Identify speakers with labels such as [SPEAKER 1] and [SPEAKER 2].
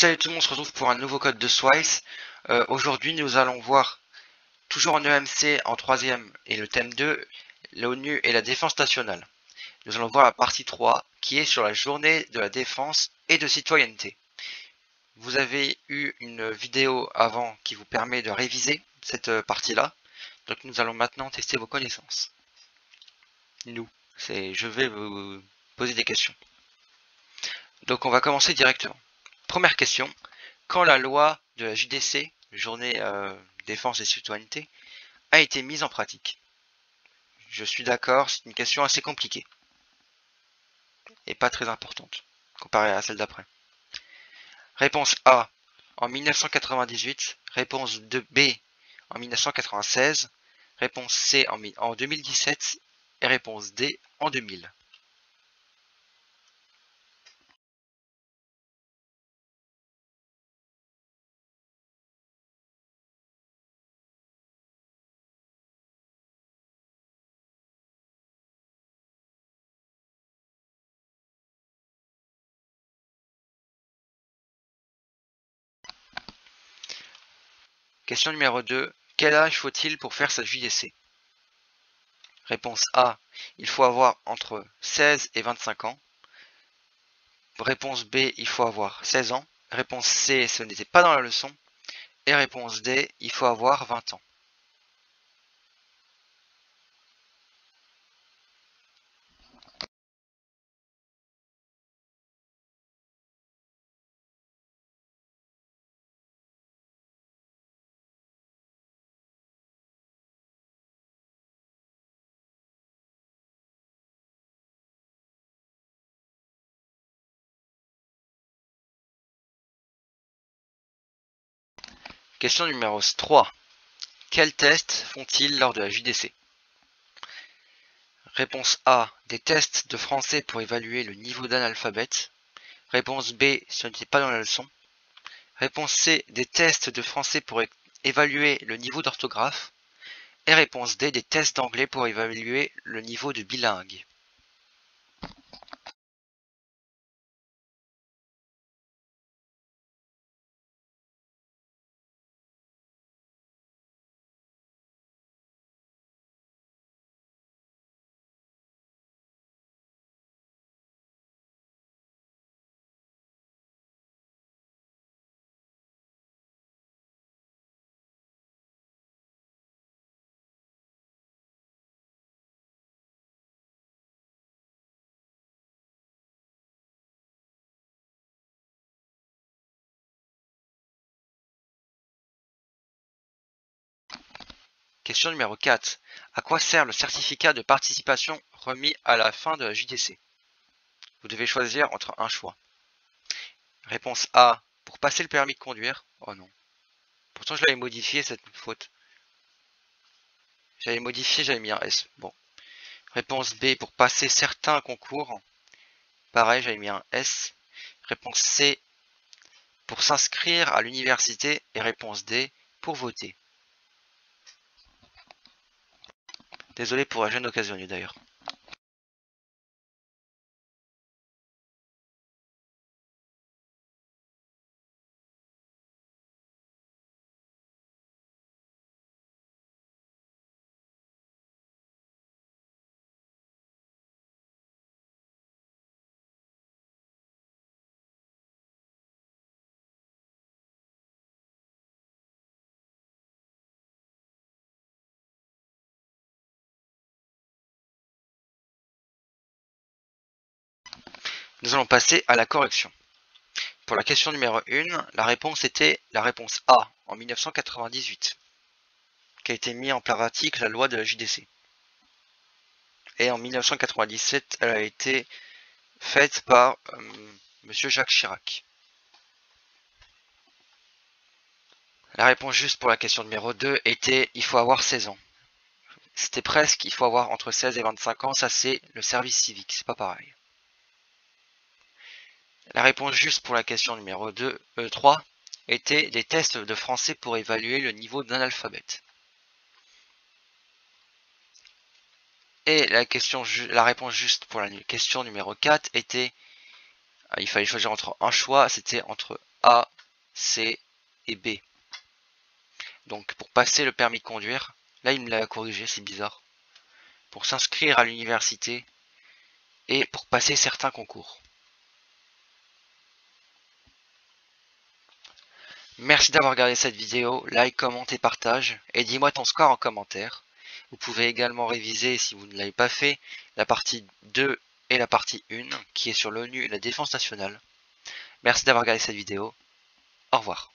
[SPEAKER 1] Salut tout le monde, on se retrouve pour un nouveau code de Swice. Aujourd'hui nous allons voir, toujours en EMC en troisième et le thème 2, l'ONU et la défense nationale. Nous allons voir la partie 3 qui est sur la journée de la défense et de citoyenneté. Vous avez eu une vidéo avant qui vous permet de réviser cette partie-là. Donc nous allons maintenant tester vos connaissances. Je vais vous poser des questions. Donc on va commencer directement. Première question. Quand la loi de la JDC, Journée Défense et Citoyenneté, a été mise en pratique? Je suis d'accord, c'est une question assez compliquée et pas très importante comparée à celle d'après. Réponse A en 1998, réponse B en 1996, réponse C en 2017 et réponse D en 2000. Question numéro 2. Quel âge faut-il pour faire sa JDC? Réponse A. Il faut avoir entre 16 et 25 ans. Réponse B. Il faut avoir 16 ans. Réponse C. Ce n'était pas dans la leçon. Et réponse D. Il faut avoir 20 ans. Question numéro 3. Quels tests font-ils lors de la JDC? Réponse A. Des tests de français pour évaluer le niveau d'analphabète. Réponse B. Ce n'était pas dans la leçon. Réponse C. Des tests de français pour évaluer le niveau d'orthographe. Et réponse D. Des tests d'anglais pour évaluer le niveau de bilingue. Question numéro 4. À quoi sert le certificat de participation remis à la fin de la JDC? Vous devez choisir entre un choix. Réponse A. Pour passer le permis de conduire. Oh non. Pourtant je l'avais modifié cette faute. J'avais modifié, j'avais mis un S. Bon. Réponse B. Pour passer certains concours. Pareil, j'avais mis un S. Réponse C. Pour s'inscrire à l'université. Et réponse D. Pour voter. Désolé pour la gêne occasionnée d'ailleurs. Nous allons passer à la correction. Pour la question numéro 1, la réponse était la réponse A en 1998, qui a été mis en pratique la loi de la JDC. Et en 1997, elle a été faite par Monsieur Jacques Chirac. La réponse juste pour la question numéro 2 était il faut avoir 16 ans. C'était presque, il faut avoir entre 16 et 25 ans, ça c'est le service civique, c'est pas pareil. La réponse juste pour la question numéro 3 était des tests de français pour évaluer le niveau d'analphabète. Et la réponse juste pour la question numéro 4 était, il fallait choisir entre un choix, c'était entre A C et B. Donc pour passer le permis de conduire, là il me l'a corrigé, c'est bizarre. Pour s'inscrire à l'université et pour passer certains concours. Merci d'avoir regardé cette vidéo, like, commente et partage, et dis-moi ton score en commentaire. Vous pouvez également réviser, si vous ne l'avez pas fait, la partie 2 et la partie 1, qui est sur l'ONU et la défense nationale. Merci d'avoir regardé cette vidéo, au revoir.